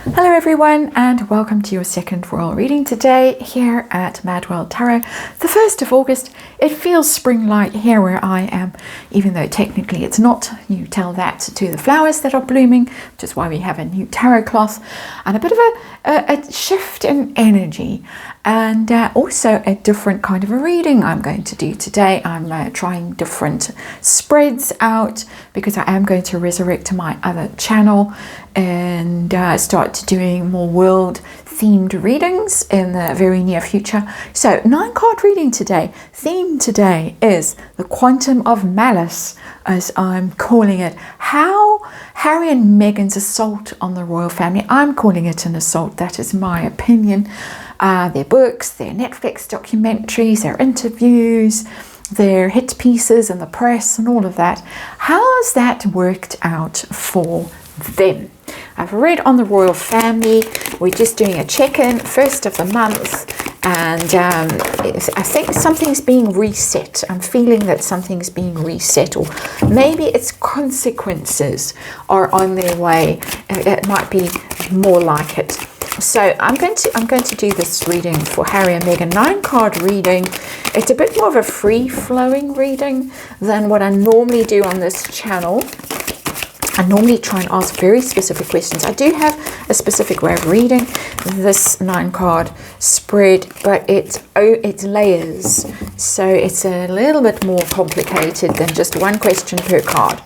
Hello everyone, and welcome to your second royal reading today here at MadWorldTarot. The 1st of August. It feels spring-like here where I am, even though technically it's not. You tell that to the flowers that are blooming, which is why we have a new tarot cloth, and a bit of a shift in energy, and also a different kind of a reading I'm going to do today. I'm trying different spreads out because I am going to resurrect my other channel and start doing more world themed readings in the very near future. So 9-card reading today. Theme today is the quantum of malice, as I'm calling it. How Harry and Meghan's assault on the royal family. I'm calling it an assault. That is my opinion. Their books, their Netflix documentaries, their interviews, their hit pieces in the press and all of that. How has that worked out for them? I've read on the royal family. We're just doing a check-in, 1st of the month, and I think something's being reset. I'm feeling that something's being reset, or maybe its consequences are on their way. It might be more like it. So I'm going to do this reading for Harry and Meghan, 9-card reading. It's a bit more of a free-flowing reading than what I normally do on this channel. I normally try and ask very specific questions. I do have a specific way of reading this 9-card spread, but it's layers, so it's a little bit more complicated than just one question per card.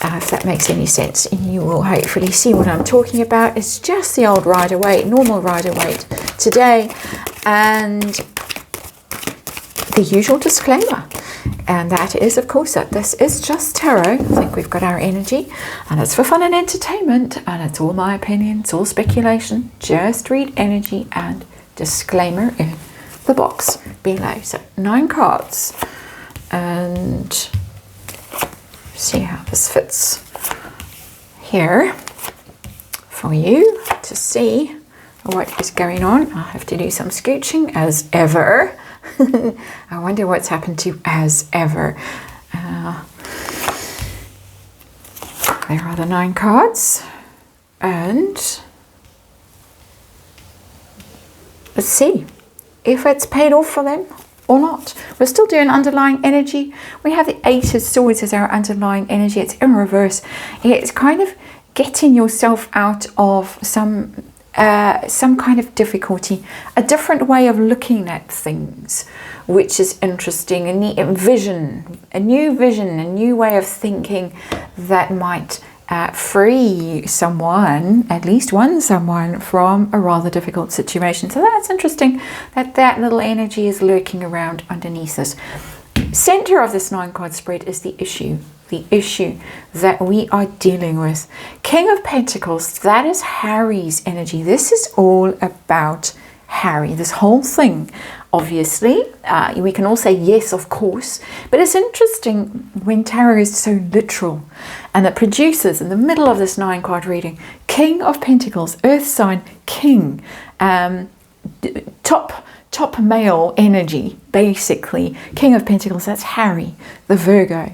If that makes any sense, you will hopefully see what I'm talking about. It's just the old Rider-Waite, normal Rider-Waite today, and the usual disclaimer. And that is, of course, that this is just tarot. I think we've got our energy, and it's for fun and entertainment, and it's all my opinion, it's all speculation. Just read energy and disclaimer in the box below. So 9 cards, and see how this fits here for you to see what is going on. I have to do some scooching as ever. I wonder what's happened to as ever. There are the 9 cards, and let's see if it's paid off for them or not. We're still doing underlying energy. We have the 8 of Swords as our underlying energy. It's in reverse. It's kind of getting yourself out of some kind of difficulty, a different way of looking at things, which is interesting. A new vision, a new way of thinking that might free someone, at least one someone, from a rather difficult situation. So that's interesting that little energy is lurking around underneath us. Center of this 9-card spread is the issue that we are dealing with. King of Pentacles, that is Harry's energy. This is all about Harry, this whole thing. Obviously, we can all say yes, of course, but it's interesting when tarot is so literal, and it produces in the middle of this 9-card reading, King of Pentacles, Earth sign, King, top male energy, basically. King of Pentacles, that's Harry, the Virgo.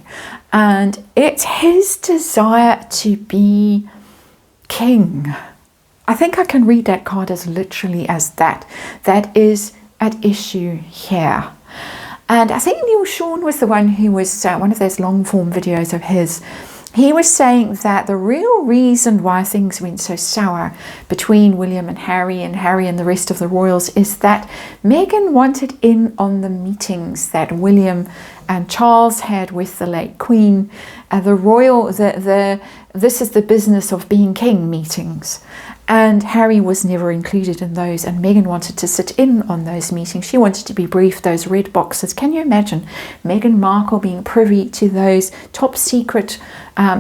And it's his desire to be king. I think I can read that card as literally as that. That is at issue here. And I think Neil Sean was the one who was one of those long form videos of his. He was saying that the real reason why things went so sour between William and Harry and the rest of the royals is that Meghan wanted in on the meetings that William and Charles had with the late Queen. This is the business of being king meetings. And Harry was never included in those, and Meghan wanted to sit in on those meetings. She wanted to be briefed, those red boxes. Can you imagine Meghan Markle being privy to those top secret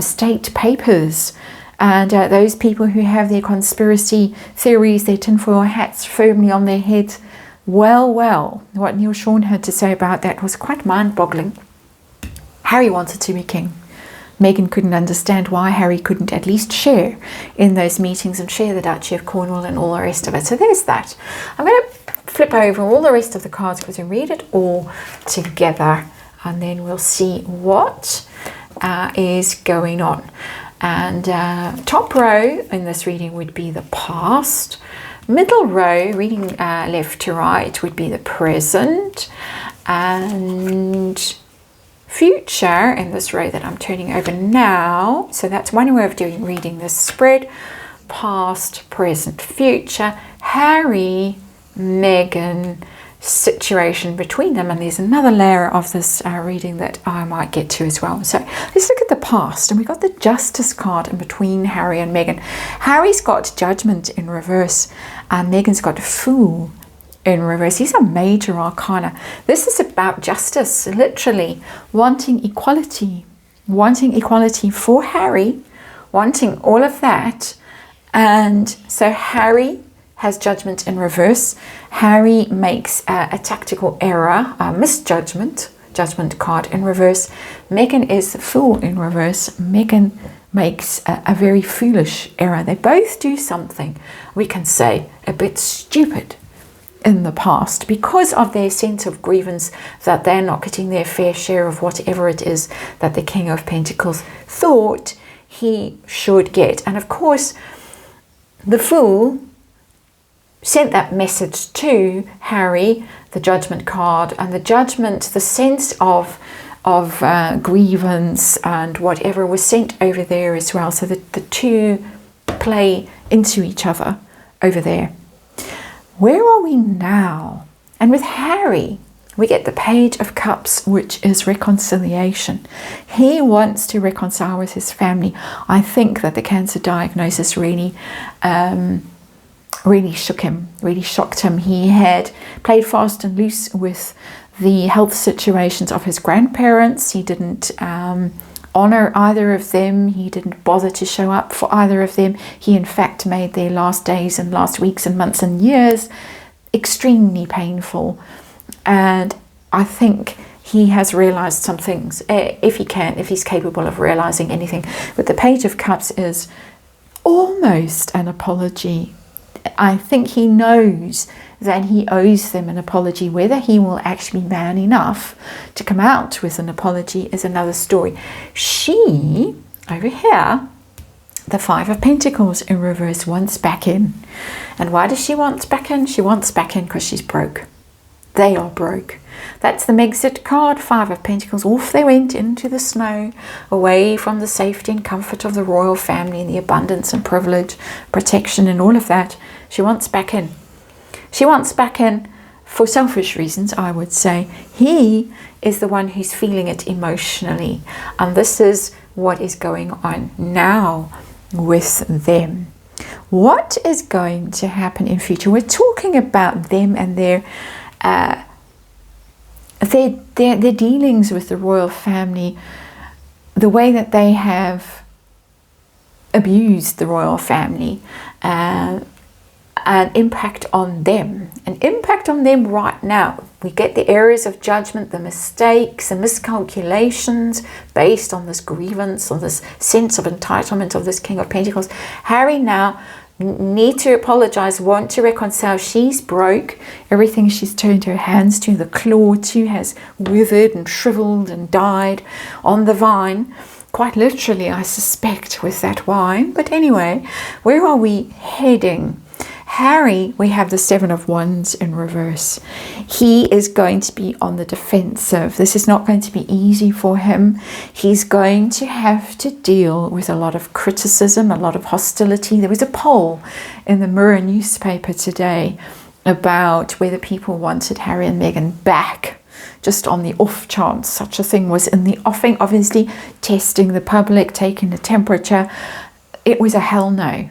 state papers? And those people who have their conspiracy theories, their tinfoil hats firmly on their heads. Well, what Neil Sean had to say about that was quite mind-boggling. Harry wanted to be king. Meghan couldn't understand why Harry couldn't at least share in those meetings and share the Duchy of Cornwall and all the rest of it. So there's that. I'm going to flip over all the rest of the cards because we read it all together, and then we'll see what is going on. And top row in this reading would be the past. Middle row, reading left to right, would be the present. And future in this row that I'm turning over now. So that's one way of reading this spread. Past, present, future. Harry, Meghan, situation between them, and there's another layer of this reading that I might get to as well. So let's look at the past, and we got the Justice card in between Harry and Meghan. Harry's got Judgment in reverse, and Meghan's got Fool in reverse. These are major arcana. This is about justice, literally wanting equality for Harry, wanting all of that. And so Harry has Judgment in reverse. Harry makes a tactical error, a misjudgment, Judgment card in reverse. Meghan is Fool in reverse. Meghan makes a very foolish error. They both do something, we can say, a bit stupid in the past because of their sense of grievance that they're not getting their fair share of whatever it is that the King of Pentacles thought he should get. And of course, the Fool sent that message to Harry, the Judgment card, and the Judgment, the sense of grievance and whatever was sent over there as well. So that the two play into each other over there. Where are we now? And with Harry, we get the Page of Cups, which is reconciliation. He wants to reconcile with his family. I think that the cancer diagnosis really shook him, really shocked him. He had played fast and loose with the health situations of his grandparents. He didn't honor either of them. He didn't bother to show up for either of them. He in fact made their last days and last weeks and months and years extremely painful. And I think he has realized some things, if he's capable of realizing anything. But the Page of Cups is almost an apology. I think he knows that he owes them an apology. Whether he will actually be man enough to come out with an apology is another story. She, over here, the Five of Pentacles in reverse, wants back in. And why does she want back in? She wants back in because she's broke. They are broke. That's the Megxit card, Five of Pentacles. Off they went into the snow, away from the safety and comfort of the royal family and the abundance and privilege, protection and all of that. She wants back in. She wants back in for selfish reasons, I would say. He is the one who's feeling it emotionally. And this is what is going on now with them. What is going to happen in future? We're talking about them and their dealings with the royal family, the way that they have abused the royal family, an impact on them. An impact on them right now. We get the areas of judgment, the mistakes, the miscalculations based on this grievance, on this sense of entitlement of this King of Pentacles. Harry now need to apologize, want to reconcile. She's broke. Everything she's turned her hands to, the claw too, has withered and shriveled and died on the vine. Quite literally, I suspect, with that wine. But anyway, where are we heading? Harry, we have the Seven of Wands in reverse. He is going to be on the defensive. This is not going to be easy for him. He's going to have to deal with a lot of criticism, a lot of hostility. There was a poll in the Mirror newspaper today about whether people wanted Harry and Meghan back, just on the off chance such a thing was in the offing. Obviously, testing the public, taking the temperature. It was a hell no.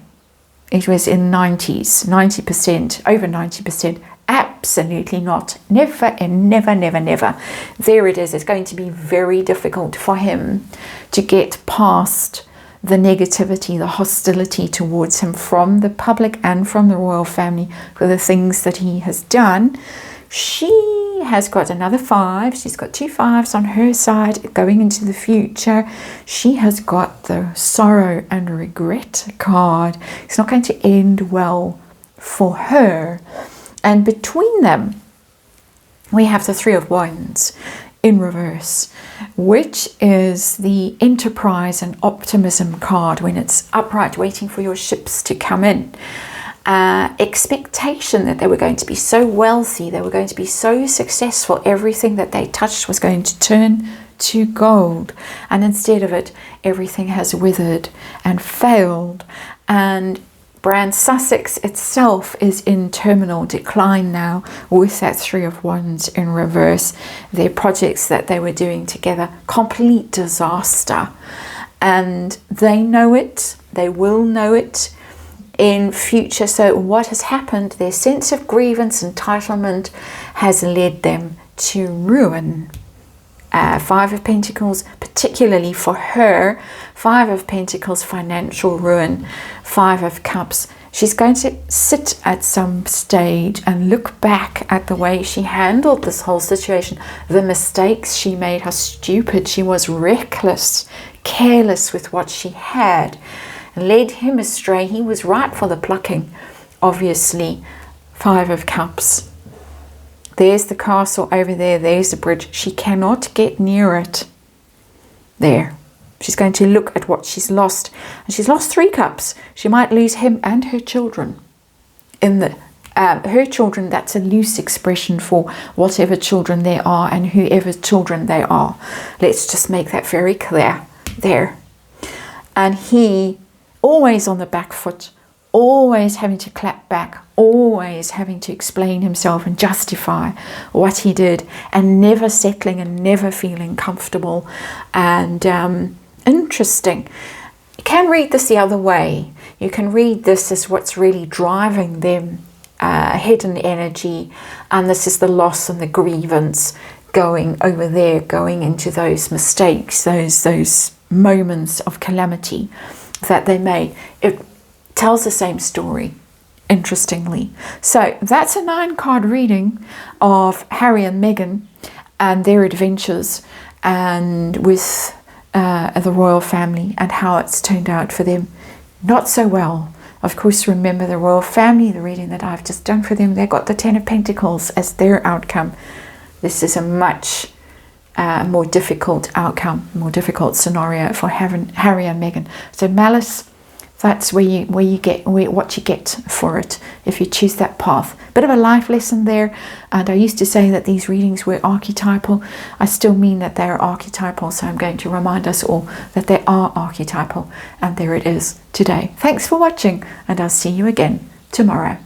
It was in 90%, over 90%. Absolutely not. Never and never, never, never. There it is. It's going to be very difficult for him to get past the negativity, the hostility towards him from the public and from the royal family for the things that he has done. She has got another 5. She's got 2 5s on her side going into the future. She has got the sorrow and regret card. It's not going to end well for her. And between them, we have the 3 of Wands in reverse, which is the enterprise and optimism card when it's upright, waiting for your ships to come in. Expectation that they were going to be so wealthy, they were going to be so successful, everything that they touched was going to turn to gold, and instead of it, everything has withered and failed. And brand Sussex itself is in terminal decline now, with that Three of Wands in reverse. Their projects that they were doing together, complete disaster, and they know it, they will know it in future. So what has happened, their sense of grievance, entitlement has led them to ruin. Five of Pentacles, particularly for her. Five of Pentacles, financial ruin. Five of Cups, she's going to sit at some stage and look back at the way she handled this whole situation, the mistakes she made, how stupid she was, reckless, careless with what she had, led him astray. He was right for the plucking, obviously. Five of Cups. There's the castle over there. There's the bridge. She cannot get near it. There. She's going to look at what she's lost. And she's lost 3 cups. She might lose him and her children. In the her children, that's a loose expression for whatever children there are and whoever children they are. Let's just make that very clear. There. And he, always on the back foot, always having to clap back, always having to explain himself and justify what he did, and never settling and never feeling comfortable. And interesting. You can read this the other way. You can read this as what's really driving them, hidden energy, and this is the loss and the grievance going over there, going into those mistakes, those moments of calamity that they made. It tells the same story, interestingly. So that's a 9-card reading of Harry and Meghan and their adventures, and with the royal family, and how it's turned out for them. Not so well. Of course, remember the royal family, the reading that I've just done for them, they got the 10 of Pentacles as their outcome. This is a much more difficult outcome, more difficult scenario for Harry and Meghan. So malice, that's where you get what you get for it if you choose that path. Bit of a life lesson there. And I used to say that these readings were archetypal. I still mean that they are archetypal, so I'm going to remind us all that they are archetypal. And there it is today. Thanks for watching, and I'll see you again tomorrow.